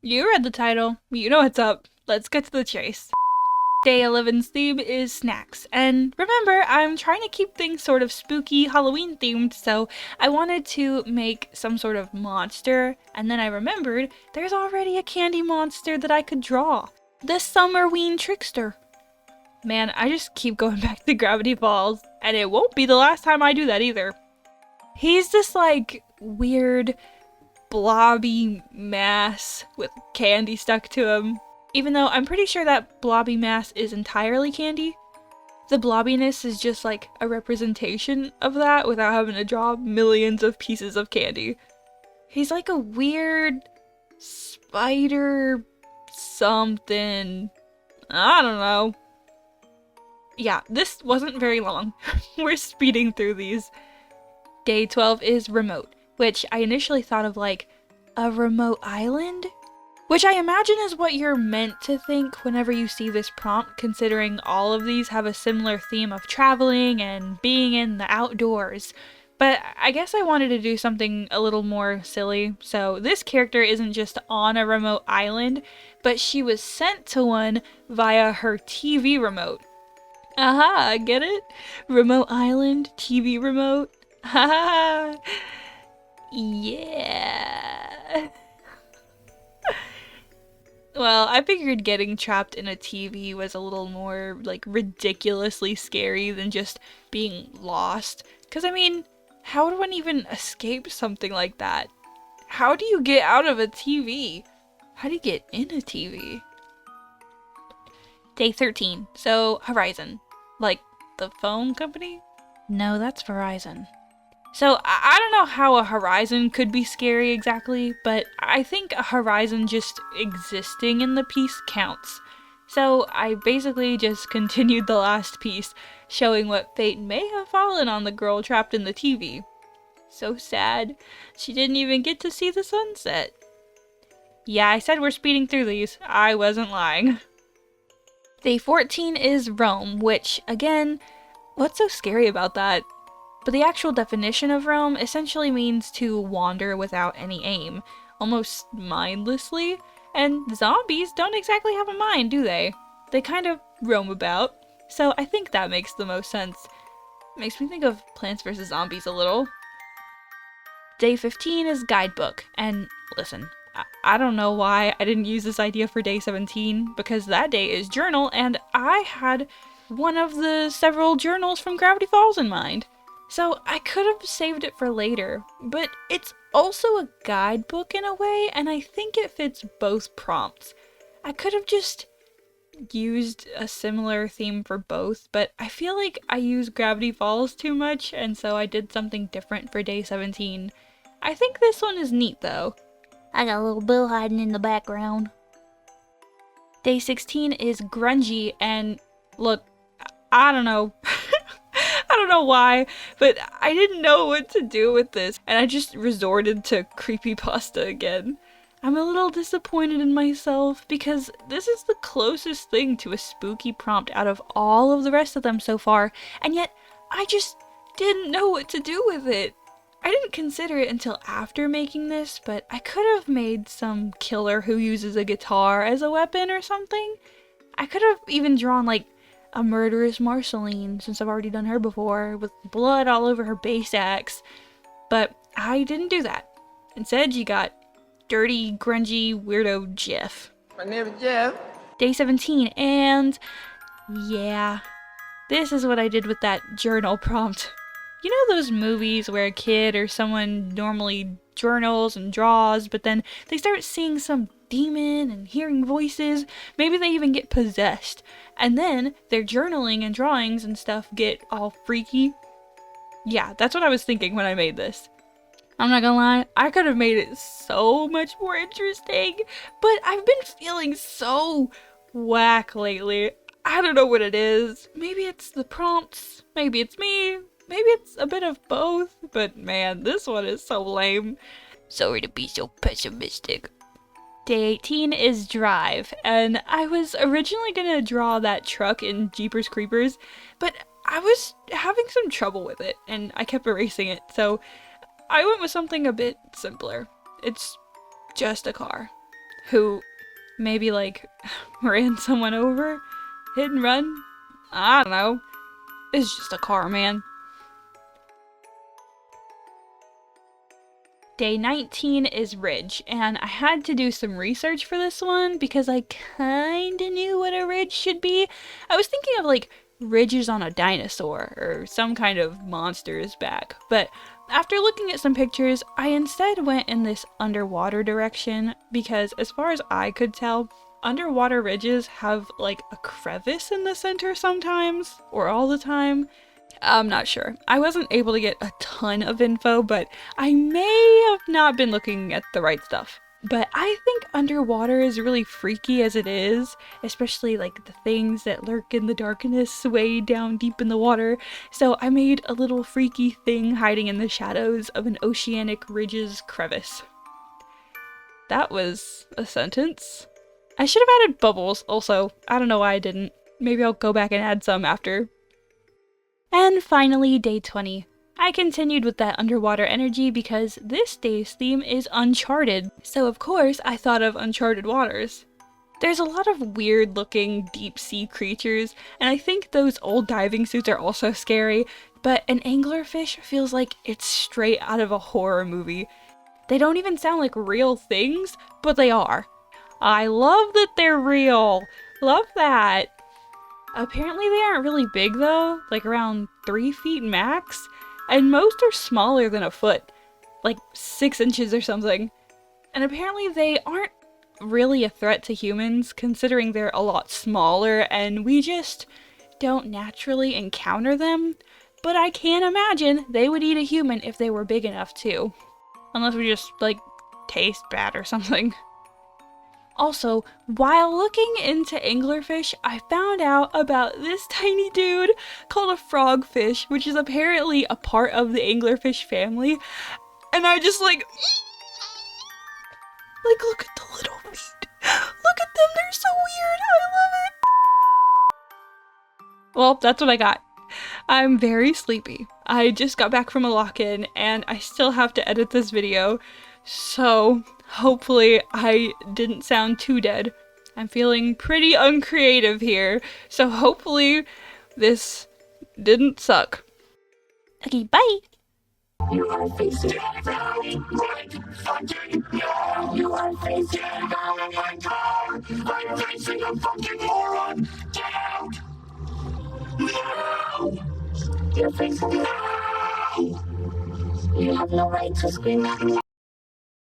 You read the title. You know what's up. Let's get to the chase. Day 11's theme is snacks, and remember, I'm trying to keep things sort of spooky, Halloween themed, so I wanted to make some sort of monster, and then I remembered there's already a candy monster that I could draw. The Summerween Trickster. Man, I just keep going back to Gravity Falls, and it won't be the last time I do that either. He's this like weird blobby mass with candy stuck to him. Even though I'm pretty sure that blobby mass is entirely candy. The blobbiness is just like a representation of that without having to draw millions of pieces of candy. He's like a weird spider something. I don't know. Yeah, this wasn't very long. We're speeding through these. Day 12 is remote, which I initially thought of like a remote island? Which I imagine is what you're meant to think whenever you see this prompt, considering all of these have a similar theme of traveling and being in the outdoors. But I guess I wanted to do something a little more silly, so this character isn't just on a remote island, but she was sent to one via her TV remote. Aha, get it? Remote island, TV remote. Haha. Yeah. Well, I figured getting trapped in a TV was a little more, like, ridiculously scary than just being lost. Because, I mean, how would one even escape something like that? How do you get out of a TV? How do you get in a TV? Day 13. So, Horizon. Like, the phone company? No, that's Verizon. So, I don't know how a horizon could be scary exactly, but I think a horizon just existing in the piece counts. So, I basically just continued the last piece, showing what fate may have fallen on the girl trapped in the TV. So sad. She didn't even get to see the sunset. Yeah, I said we're speeding through these. I wasn't lying. Day 14 is Rome, which, again, what's so scary about that? But the actual definition of roam essentially means to wander without any aim, almost mindlessly, and zombies don't exactly have a mind, do they? They kind of roam about, so I think that makes the most sense. Makes me think of Plants vs. Zombies a little. Day 15 is Guidebook, and listen, I don't know why I didn't use this idea for day 17, because that day is journal, and I had one of the several journals from Gravity Falls in mind. So I could have saved it for later, but it's also a guidebook in a way, and I think it fits both prompts. I could have just used a similar theme for both, but I feel like I use Gravity Falls too much, and so I did something different for day 17. I think this one is neat though. I got a little Bill hiding in the background. Day 16 is grungy, and look, I don't know. I don't know why, but I didn't know what to do with this, and I just resorted to creepypasta again. I'm a little disappointed in myself because this is the closest thing to a spooky prompt out of all of the rest of them so far, and yet I just didn't know what to do with it. I didn't consider it until after making this, but I could have made some killer who uses a guitar as a weapon or something. I could have even drawn like a murderous Marceline, since I've already done her before, with blood all over her bass axe. But I didn't do that. Instead, you got dirty, grungy, weirdo Jeff. My name is Jeff. Day 17, and yeah, this is what I did with that journal prompt. You know those movies where a kid or someone normally journals and draws, but then they start seeing some demon and hearing voices, maybe they even get possessed, and then their journaling and drawings and stuff get all freaky? Yeah, that's what I was thinking when I made this. I'm not gonna lie, I could have made it so much more interesting, but I've been feeling so whack lately. I don't know what it is. Maybe it's the prompts, maybe it's me, maybe it's a bit of both, but man, this one is so lame. Sorry to be so pessimistic. Day 18 is Drive, and I was originally gonna draw that truck in Jeepers Creepers, but I was having some trouble with it, and I kept erasing it, so I went with something a bit simpler. It's just a car. who maybe like ran someone over, hit and run. I don't know. It's just a car, man. Day 19 is ridge, and I had to do some research for this one because I kinda knew what a ridge should be. I was thinking of like ridges on a dinosaur or some kind of monster's back, but after looking at some pictures, I instead went in this underwater direction because as far as I could tell, underwater ridges have like a crevice in the center sometimes, or all the time. I'm not sure. I wasn't able to get a ton of info, but I may have not been looking at the right stuff. But I think underwater is really freaky as it is, especially like the things that lurk in the darkness way down deep in the water. So I made a little freaky thing hiding in the shadows of an oceanic ridge's crevice. That was a sentence. I should have added bubbles also. I don't know why I didn't. Maybe I'll go back and add some after. And finally, day 20. I continued with that underwater energy because this day's theme is Uncharted, so of course I thought of Uncharted Waters. There's a lot of weird looking deep sea creatures, and I think those old diving suits are also scary, but an anglerfish feels like it's straight out of a horror movie. They don't even sound like real things, but they are. I love that they're real! Love that! Apparently they aren't really big though, like around 3 feet max, and most are smaller than a foot, like 6 inches or something. And apparently they aren't really a threat to humans, considering they're a lot smaller and we just don't naturally encounter them, but I can't imagine they would eat a human if they were big enough too. Unless we just, like, taste bad or something. Also, while looking into anglerfish, I found out about this tiny dude called a frogfish, which is apparently a part of the anglerfish family. And I just like, look at the little feet. Look at them, they're so weird. I love it. Well, that's what I got. I'm very sleepy. I just got back from a lock-in and I still have to edit this video. So hopefully I didn't sound too dead. I'm feeling pretty uncreative here, so hopefully this didn't suck. Okay, bye! You are facing a very great fucking no! You are facing a very car! I'm facing a fucking moron! Get out! No! You're facing no! You have no right to scream at me.